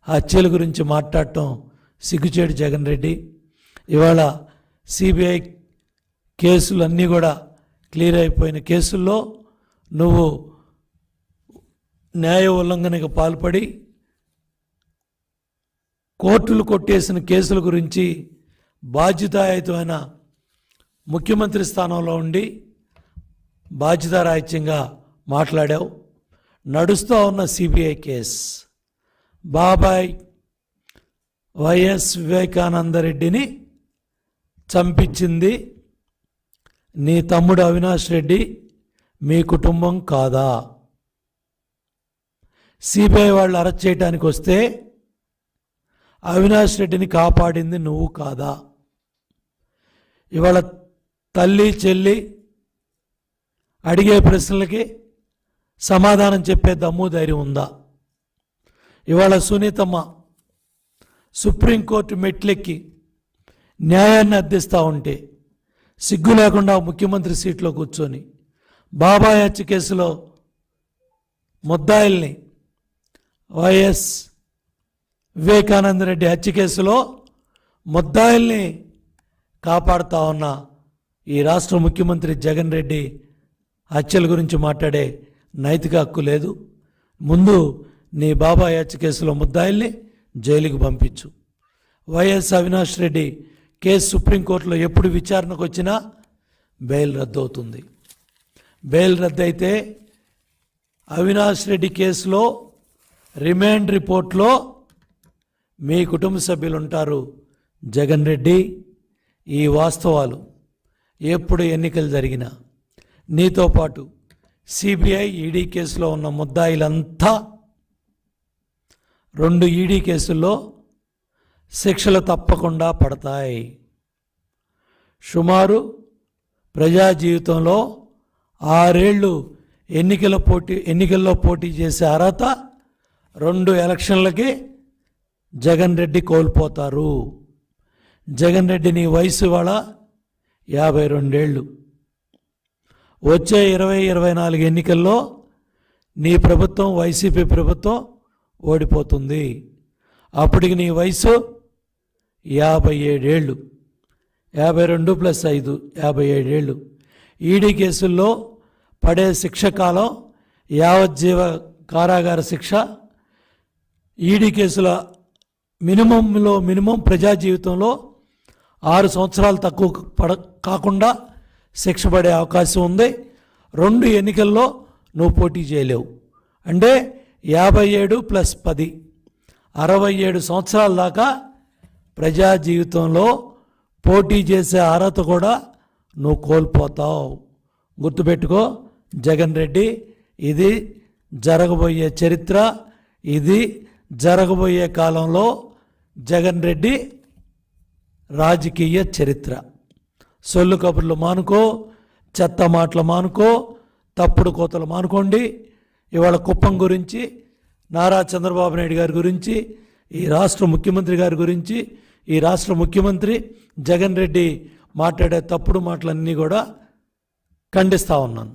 హత్యల గురించి మాట్లాడటం సిగ్గుచేటు జగన్ రెడ్డి. ఇవాళ సిబిఐ కేసులు అన్నీ కూడా క్లియర్ అయిపోయిన కేసుల్లో నువ్వు న్యాయ ఉల్లంఘనకు పాల్పడి కోర్టులు కొట్టేసిన కేసుల గురించి బాధ్యతాయుతమైన ముఖ్యమంత్రి స్థానంలో ఉండి బాధ్యతారాహిత్యంగా మాట్లాడావు. నడుస్తూ ఉన్న సిబిఐ కేసు బాబాయ్ వైఎస్ వివేకానందరెడ్డిని చంపించింది నీ తమ్ముడు అవినాష్ రెడ్డి, మీ కుటుంబం కాదా? సిబిఐ వాళ్ళు అరెస్ట్ చేయడానికి వస్తే అవినాష్ రెడ్డిని కాపాడింది నువ్వు కాదా? ఇవాళ తల్లి చెల్లి అడిగే ప్రశ్నలకి సమాధానం చెప్పే దమ్ము ధైర్యం ఉందా? ఇవాళ సునీతమ్మ సుప్రీంకోర్టు మెట్లెక్కి న్యాయాన్ని అర్థిస్తూ ఉంటే సిగ్గు లేకుండా ముఖ్యమంత్రి సీట్లో కూర్చొని బాబాయ్ హత్య కేసులో ముద్దాయిల్ని వైఎస్ వివేకానందరెడ్డి హత్య కేసులో ముద్దాయిల్ని కాపాడుతూ ఉన్న ఈ రాష్ట్ర ముఖ్యమంత్రి జగన్ రెడ్డి హత్యల గురించి మాట్లాడే నైతిక హక్కు లేదు. ముందు నీ బాబాయ్ హత్య కేసులో ముద్దాయిల్ని జైలుకి పంపించు. వైఎస్ అవినాష్ రెడ్డి కేసు సుప్రీంకోర్టులో ఎప్పుడు విచారణకు వచ్చినా బెయిల్ రద్దు అవుతుంది. బెయిల్ రద్దు అయితే అవినాష్ రెడ్డి కేసులో రిమాండ్ రిపోర్ట్లో మీ కుటుంబ సభ్యులు ఉంటారు. జగన్ రెడ్డి, ఈ వాస్తవాలు ఎప్పుడు ఎన్నికలు జరిగినా నీతో పాటు సిబిఐ ఈడీ కేసులో ఉన్న ముద్దాయిలంతా 2 ఈడీ కేసుల్లో శిక్షలు తప్పకుండా పడతాయి. సుమారు ప్రజా జీవితంలో 6 ఏళ్ళు ఎన్నికల్లో పోటీ చేసే అర్హత 2 ఎలక్షన్లకి జగన్ రెడ్డి కోల్పోతారు. జగన్ రెడ్డి నీ వయసు ఇవాళ 52 ఏళ్ళు. వచ్చే 2024 ఎన్నికల్లో నీ ప్రభుత్వం వైసీపీ ప్రభుత్వం ఓడిపోతుంది. అప్పటికి నీ వయసు 57 ఏళ్ళు. 52 + 5 57 ఏళ్ళు. ఈడీ కేసుల్లో పడే శిక్ష కాలం యావజ్జీవ కారాగార శిక్ష. ఈడీ కేసుల మినిమం ప్రజా జీవితంలో 6 సంవత్సరాలు తక్కువ కాకుండా శిక్ష పడే అవకాశం ఉంది. 2 ఎన్నికల్లో నువ్వు పోటీ చేయలేవు. అంటే 57 + 10 67 సంవత్సరాల దాకా ప్రజా జీవితంలో పోటీ చేసే అర్హత కూడా నువ్వు కోల్పోతావు. గుర్తుపెట్టుకో జగన్ రెడ్డి, ఇది జరగబోయే చరిత్ర. ఇది జరగబోయే కాలంలో జగన్ రెడ్డి రాజకీయ చరిత్ర. సొల్లు కబుర్లు మానుకో, చెత్త మాటలు మానుకో, తప్పుడు కోతలు మానుకోండి. ఇవాళ కుప్పం గురించి, నారా చంద్రబాబు నాయుడు గారి గురించి, ఈ రాష్ట్ర ముఖ్యమంత్రి గారి గురించి, ఈ రాష్ట్ర ముఖ్యమంత్రి జగన్ రెడ్డి మాట్లాడే తప్పుడు మాటలన్నీ కూడా ఖండిస్తూ ఉన్నాను.